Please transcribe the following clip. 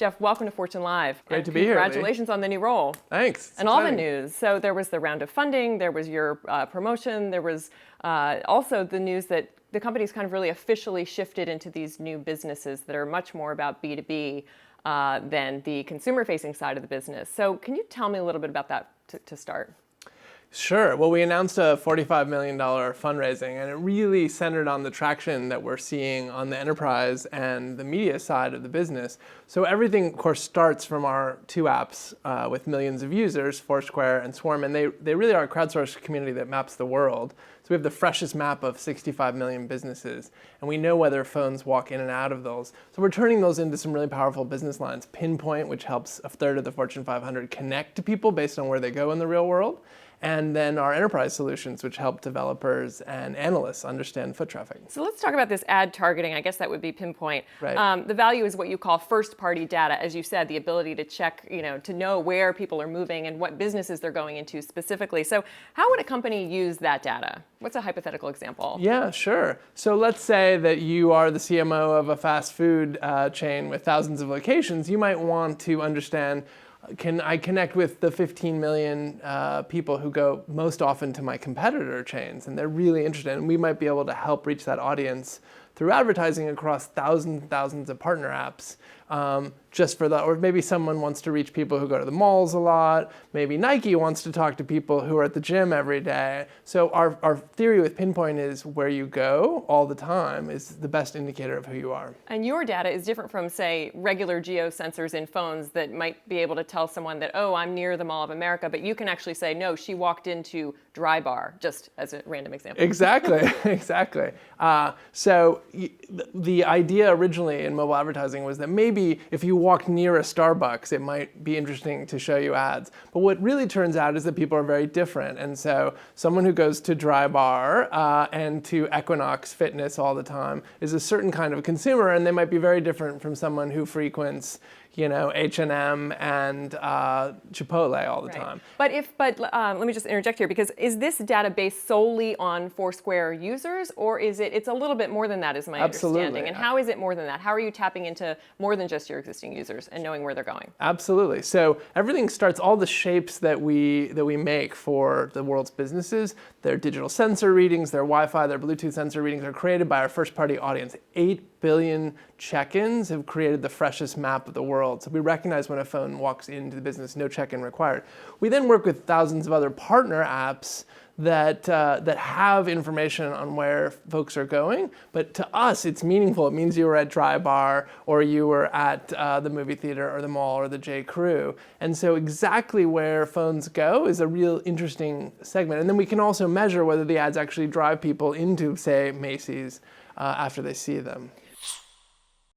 Jeff, welcome to Fortune Live. Great to be here, Lee. Congratulations on the new role. Thanks. And all the news. So there was the round of funding, there was your promotion, there was also the news that the company's kind of really officially shifted into these new businesses that are much more about B2B than the consumer-facing side of the business. So can you tell me a little bit about that to start? Sure. Well, we announced a $45 million fundraising, and it really centered on the traction that we're seeing on the enterprise and the media side of the business. So everything, of course, starts from our two apps with millions of users, Foursquare and Swarm, and they really are a crowdsourced community that maps the world. So we have the freshest map of 65 million businesses, and we know whether phones walk in and out of those. So we're turning those into some really powerful business lines. Pinpoint, which helps a third of the Fortune 500 connect to people based on where they go in the real world. And then our enterprise solutions, which help developers and analysts understand foot traffic. So let's talk about this ad targeting. I guess that would be Pinpoint. Right. The value is what you call first-party data. As you said, the ability to check, to know where people are moving and what businesses they're going into specifically. So how would a company use that data? What's a hypothetical example? Yeah, sure. So let's say that you are the CMO of a fast food chain with thousands of locations. You might want to understand, can I connect with the 15 million people who go most often to my competitor chains? And they're really interested. And we might be able to help reach that audience through advertising across thousands and thousands of partner apps. Just for that, or maybe someone wants to reach people who go to the malls a lot. Maybe Nike wants to talk to people who are at the gym every day. So our theory with Pinpoint is where you go all the time is the best indicator of who you are. And your data is different from, say, regular geosensors in phones that might be able to tell someone that, oh, I'm near the Mall of America, but you can actually say, no, she walked into Dry Bar, just as a random example. Exactly, exactly. So the idea originally in mobile advertising was that maybe if you walked near a Starbucks, it might be interesting to show you ads. But what really turns out is that people are very different. And so someone who goes to Dry Bar and to Equinox Fitness all the time is a certain kind of consumer, and they might be very different from someone who frequents H&M and Chipotle all the time. But let me just interject here, because is this data based solely on Foursquare users, or is it's a little bit more than that, is my understanding? And how is it more than that? How are you tapping into more than just your existing users and knowing where they're going? Absolutely. So everything starts, all the shapes that we make for the world's businesses, their digital sensor readings, their Wi-Fi, their Bluetooth sensor readings are created by our first-party audience. 8 billion check-ins have created the freshest map of the world. So we recognize when a phone walks into the business, no check-in required. We then work with thousands of other partner apps that have information on where folks are going. But to us, it's meaningful. It means you were at Dry Bar, or you were at the movie theater, or the mall, or the J. Crew. And so exactly where phones go is a real interesting segment. And then we can also measure whether the ads actually drive people into, say, Macy's after they see them.